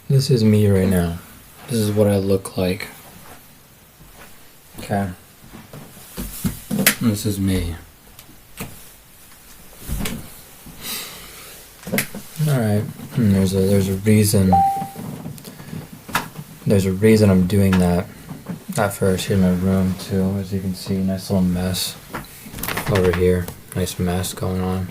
This is me right now. This is what I look like. Okay. This is me. Alright. There's a reason. There's a reason I'm doing that. At first, here's my room too. As you can see, nice little mess over here. Nice mess going on.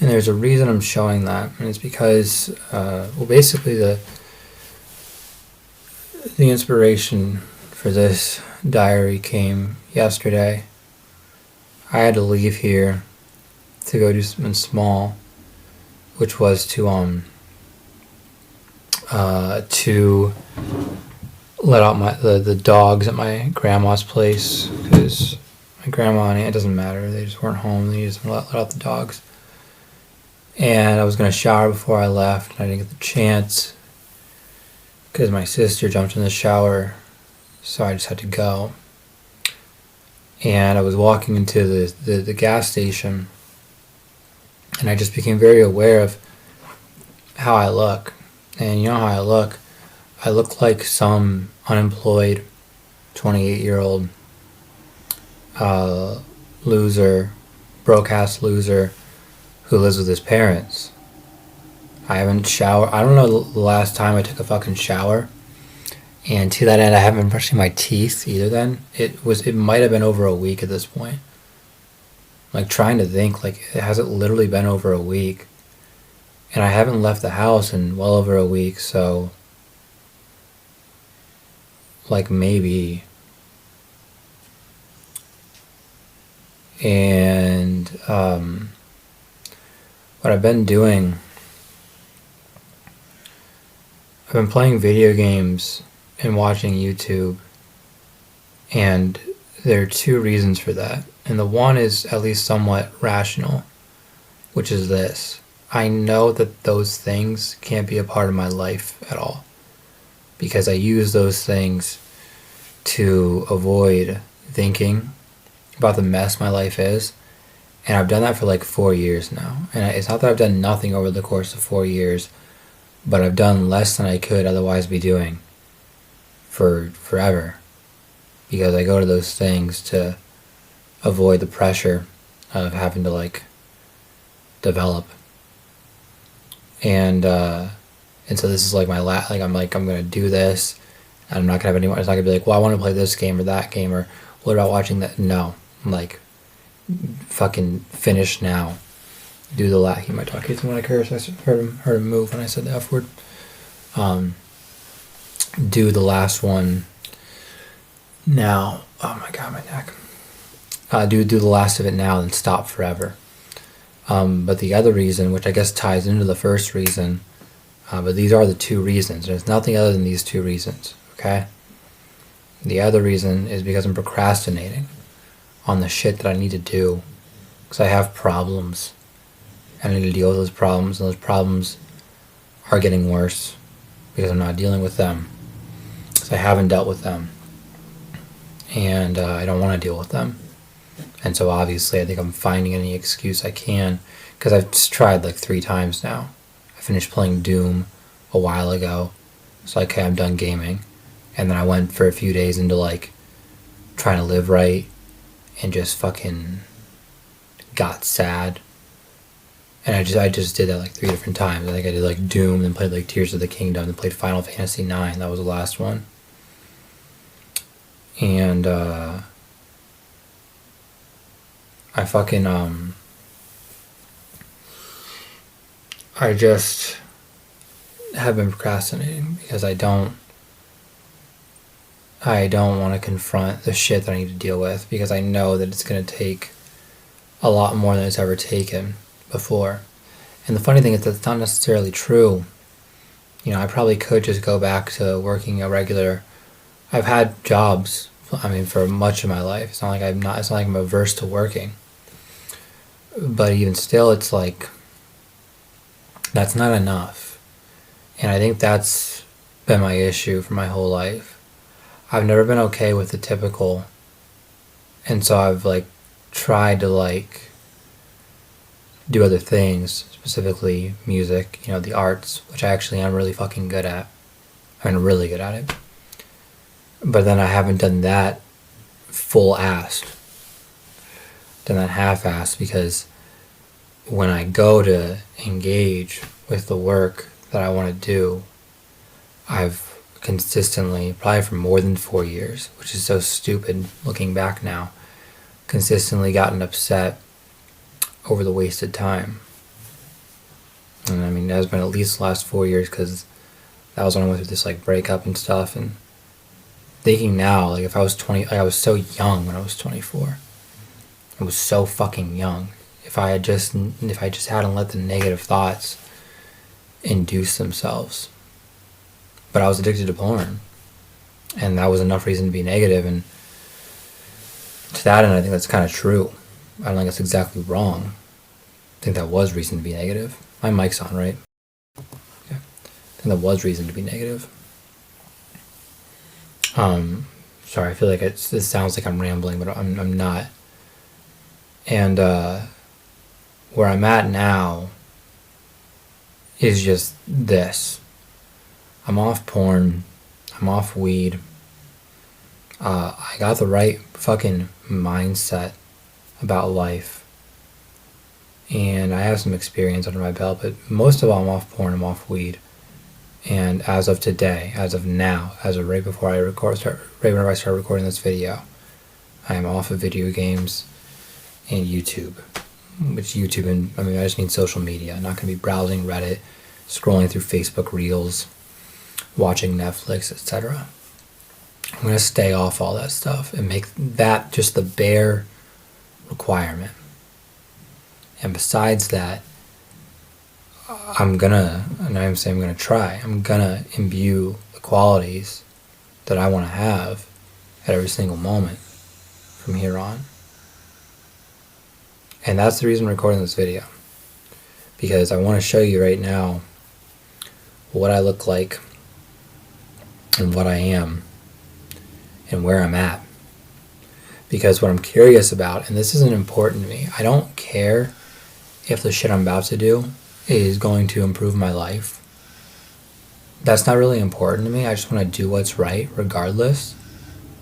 And there's a reason I'm showing that, and it's because, basically the inspiration for this diary came yesterday. I had to leave here to go do something small, which was to let out the dogs at my grandma's place, because my grandma and aunt, it doesn't matter, they just weren't home. They just let out the dogs. And I was going to shower before I left, and I didn't get the chance because my sister jumped in the shower, so I just had to go. And I was walking into the gas station, and I just became very aware of how I look. And you know how I look? I look like some unemployed 28-year-old loser, broke-ass loser who lives with his parents. I haven't showered. I don't know the last time I took a fucking shower. And to that end, I haven't been brushing my teeth either then. It might have been over a week at this point. Like, trying to think, like, it hasn't literally been over a week. And I haven't left the house in well over a week, so, like, maybe. And what I've been doing, I've been playing video games and watching YouTube, and there are two reasons for that. And the one is at least somewhat rational, which is this. I know that those things can't be a part of my life at all, because I use those things to avoid thinking about the mess my life is. And I've done that for like 4 years now. And it's not that I've done nothing over the course of 4 years, but I've done less than I could otherwise be doing for forever. Because I go to those things to avoid the pressure of having to, like, develop. And so this is like I'm gonna do this, and I'm not gonna have anyone. It's not gonna be like, well, I want to play this game or that game, or what about watching that? No, I'm like, fucking finish now. Do the last. He might talk to when I curse. I heard him move when I said the F word. Do the last one now. Oh my god, my neck. Do the last of it now, and stop forever. But the other reason, which I guess ties into the first reason, but these are the two reasons. There's nothing other than these two reasons, okay? The other reason is because I'm procrastinating on the shit that I need to do, because I have problems, and I need to deal with those problems, and those problems are getting worse because I'm not dealing with them, because I haven't dealt with them, and I don't want to deal with them. And so obviously I think I'm finding any excuse I can, because I've just tried like 3 times now. I finished playing Doom a while ago, so okay, I'm done gaming. And then I went for a few days into like trying to live right, and just fucking got sad. And I just did that like 3 different times. I think I did like Doom, then played like Tears of the Kingdom, then played Final Fantasy IX. That was the last one. And I fucking I just have been procrastinating because I don't want to confront the shit that I need to deal with, because I know that it's going to take a lot more than it's ever taken before. And the funny thing is that's not necessarily true. You know, I probably could just go back to working a regular. I've had jobs, I mean, for much of my life. It's not like I'm averse to working. But even still, it's like, that's not enough. And I think that's been my issue for my whole life. I've never been okay with the typical, and so I've like tried to like do other things, specifically music, the arts, which I actually am really fucking good at. I'm really good at it. But then I haven't done that full-assed. Done that half-assed, because when I go to engage with the work that I want to do, I've consistently, probably for more than 4 years, which is so stupid looking back now, consistently gotten upset over the wasted time. And I mean, it has been at least the last 4 years, because that was when I went through this breakup and stuff. And thinking now, if I was 20, I was so young when I was 24. I was so fucking young. If I just hadn't let the negative thoughts induce themselves. But I was addicted to porn, and that was enough reason to be negative. And to that end, I think that's kind of true. I don't think that's exactly wrong. I think that was reason to be negative. My mic's on, right? Okay. I think that was reason to be negative. Sorry, I feel like it sounds like I'm rambling, but I'm not. And where I'm at now is just this. I'm off porn. I'm off weed. I got the right fucking mindset about life. And I have some experience under my belt, but most of all, I'm off porn, I'm off weed. And as of today, as of now, as of right before whenever I start recording this video, I am off of video games and YouTube. Which I just mean social media. I'm not going to be browsing Reddit, scrolling through Facebook Reels, watching Netflix, etc. I'm going to stay off all that stuff and make that just the bare requirement. And besides that, I'm going to try, I'm going to imbue the qualities that I want to have at every single moment from here on. And that's the reason I'm recording this video. Because I want to show you right now what I look like and what I am and where I'm at. Because what I'm curious about, and this isn't important to me, I don't care if the shit I'm about to do is going to improve my life. That's not really important to me. I just want to do what's right regardless.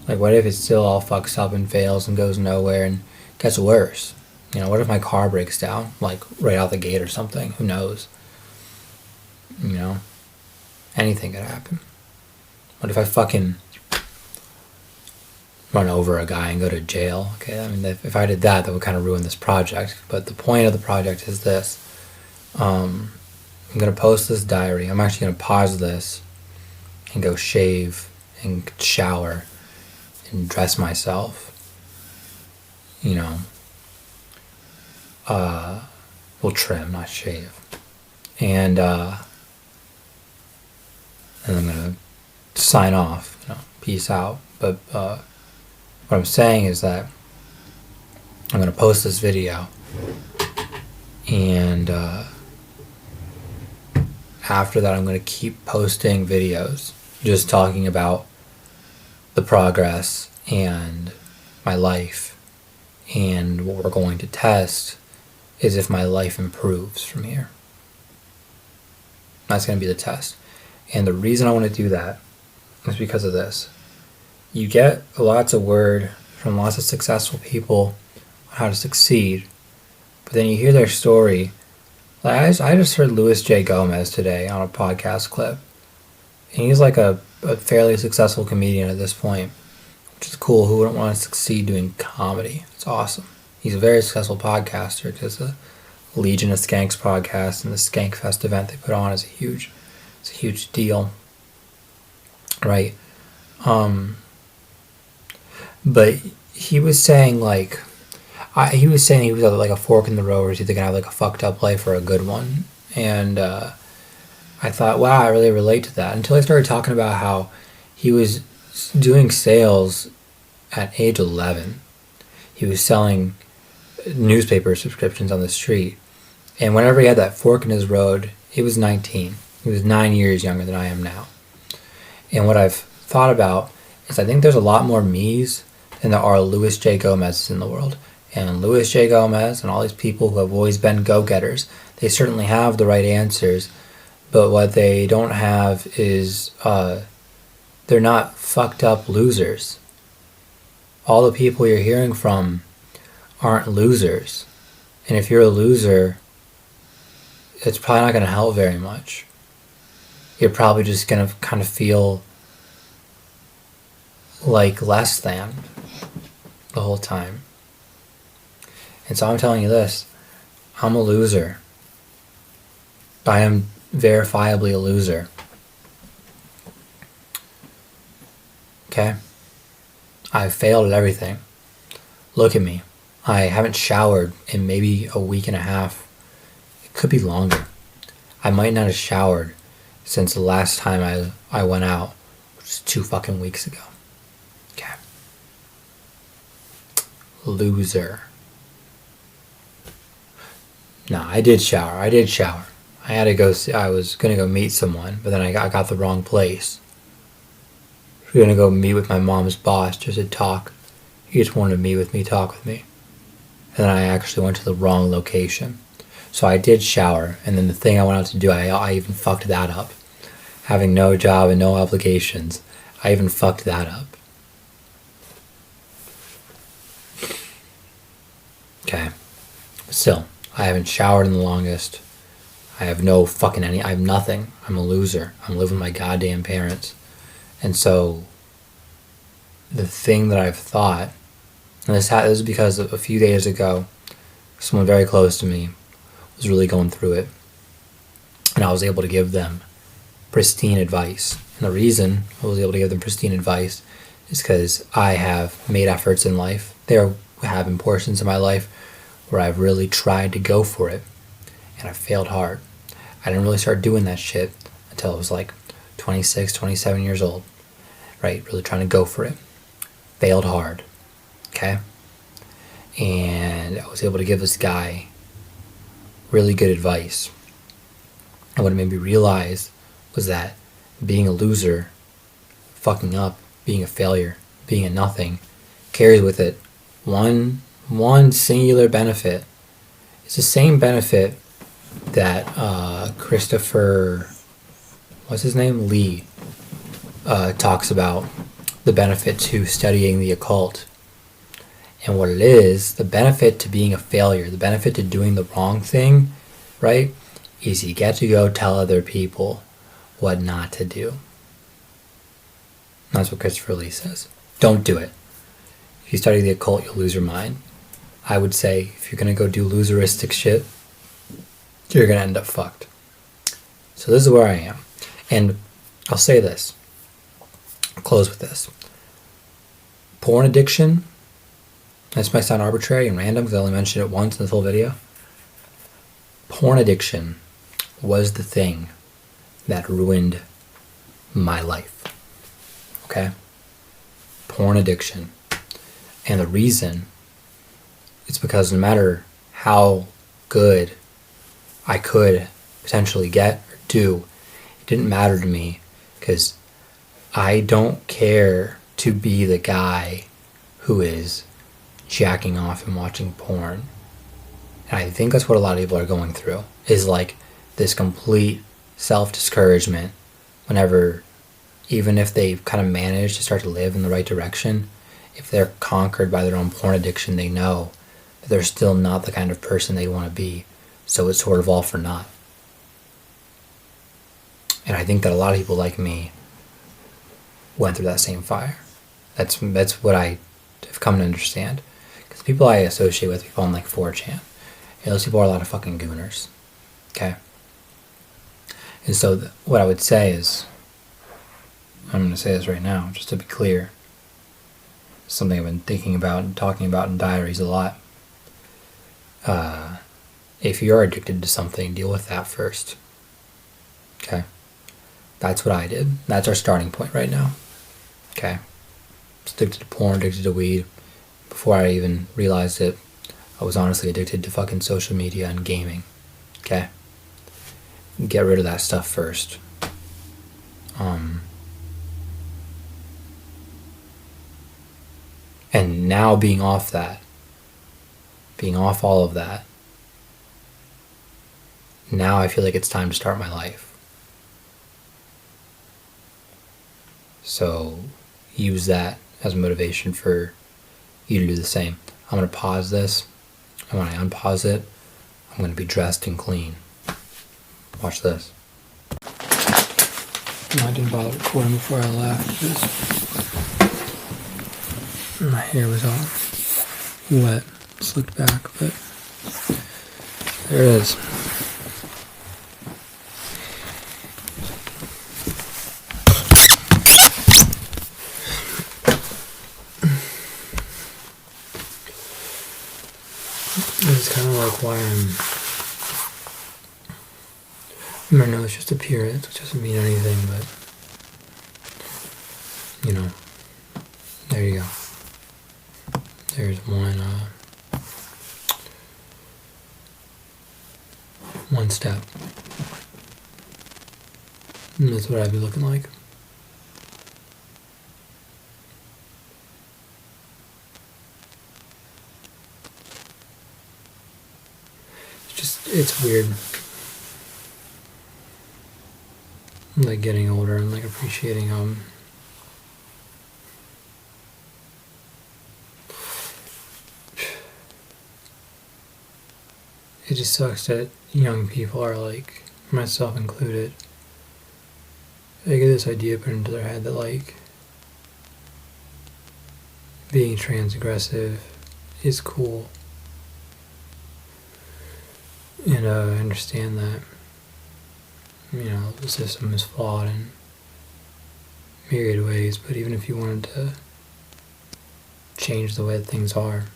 What if it still all fucks up and fails and goes nowhere and gets worse? What if my car breaks down, right out the gate or something? Who knows? Anything could happen. What if I fucking run over a guy and go to jail? Okay, I mean, if I did that, that would kind of ruin this project. But the point of the project is this. I'm going to post this diary. I'm actually going to pause this and go shave and shower and dress myself. We'll trim, not shave. And I'm going to sign off, peace out. But what I'm saying is that I'm going to post this video, and after that I'm going to keep posting videos just talking about the progress and my life, and what we're going to test is if my life improves from here. That's going to be the test. And the reason I want to do that is because of this. You get lots of word from lots of successful people on how to succeed, but then you hear their story. I just heard Louis J. Gomez today on a podcast clip, and he's a fairly successful comedian at this point, which is cool. Who wouldn't want to succeed doing comedy? It's awesome. He's a very successful podcaster, because the Legion of Skanks podcast and the Skankfest event they put on is a huge deal, right? But he was saying he was at a fork in the road, where he's either gonna have a fucked up life or a good one. And I thought, wow, I really relate to that, until I started talking about how he was doing sales at age 11. He was selling newspaper subscriptions on the street, and whenever he had that fork in his road, he was 19. He was 9 years younger than I am now. And what I've thought about is, I think there's a lot more me's than there are Louis J. Gomez's in the world. and Luis J. Gomez and all these people who have always been go-getters, they certainly have the right answers, but what they don't have is they're not fucked up losers. All the people you're hearing from aren't losers. And if you're a loser, it's probably not going to help very much. You're probably just going to kind of feel like less than the whole time. And so I'm telling you this, I'm a loser. I am verifiably a loser. Okay? I've failed at everything. Look at me. I haven't showered in maybe a week and a half. It could be longer. I might not have showered since the last time I went out, which is 2 fucking weeks ago. Okay. Loser. No, I did shower. I had to go I was going to go meet someone, but then I got the wrong place. I was going to go meet with my mom's boss just to talk. He just wanted to meet with me, talk with me. And then I actually went to the wrong location. So I did shower, and then the thing I went out to do, I even fucked that up. Having no job and no obligations, I even fucked that up. Okay. Still, I haven't showered in the longest. I have no fucking I have nothing. I'm a loser. I'm living with my goddamn parents. And so, the thing that I've thought, and this is because a few days ago, someone very close to me was really going through it. And I was able to give them pristine advice. And the reason I was able to give them pristine advice is because I have made efforts in life. There have been portions of my life where I've really tried to go for it. And I failed hard. I didn't really start doing that shit until I was like 26, 27 years old. Right? Really trying to go for it. Failed hard. Okay? And I was able to give this guy really good advice. And what it made me realize was that being a loser, fucking up, being a failure, being a nothing, carries with it one singular benefit. It's the same benefit that Christopher, what's his name? Lee, talks about, the benefit to studying the occult. And what it is, the benefit to being a failure, the benefit to doing the wrong thing, right, is you get to go tell other people what not to do. That's what Christopher Lee says. Don't do it. If you study the occult, you'll lose your mind. I would say if you're going to go do loseristic shit, you're going to end up fucked. So this is where I am. And I'll say this. I'll close with this. Porn addiction, this might sound arbitrary and random because I only mentioned it once in this whole video. Porn addiction was the thing that ruined my life. Okay? Porn addiction. And the reason is because no matter how good I could potentially get or do, it didn't matter to me because I don't care to be the guy who is jacking off and watching porn. And I think that's what a lot of people are going through, is like this complete self-discouragement whenever, even if they kind of manage to start to live in the right direction, if they're conquered by their own porn addiction, they know that they're still not the kind of person they want to be. So it's sort of all for naught. And I think that a lot of people like me went through that same fire. That's what I have come to understand. Because the people I associate with, people on like 4chan, those people are a lot of fucking gooners. Okay? And so what I would say is, I'm going to say this right now, just to be clear. Something I've been thinking about and talking about in diaries a lot. If you're addicted to something, deal with that first. Okay? That's what I did. That's our starting point right now. Okay? I was addicted to porn, addicted to weed. Before I even realized it, I was honestly addicted to fucking social media and gaming. Okay? Get rid of that stuff first. And now being off that, being off all of that, now I feel like it's time to start my life. So use that as motivation for you to do the same. I'm going to pause this, and when I unpause it, I'm going to be dressed and clean. Watch this. No, I didn't bother recording before I left because my hair was all wet, slicked back, but there it is. It's kind of like why I know it's just appearance, it doesn't mean anything, but you know, there you go. There's one step. And that's what I'd be looking like. It's weird. Like getting older and like appreciating it just sucks that young people are like, myself included, they get this idea put into their head that like being trans is cool. And I understand that, you know, the system is flawed in myriad ways, but even if you wanted to change the way that things are,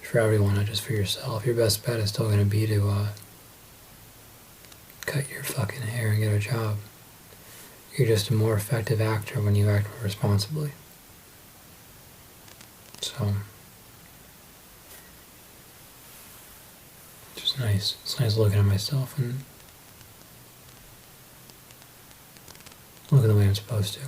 for everyone, not just for yourself, your best bet is still going to be to cut your fucking hair and get a job. You're just a more effective actor when you act more responsibly. So, just nice. It's nice looking at myself and looking the way I'm supposed to.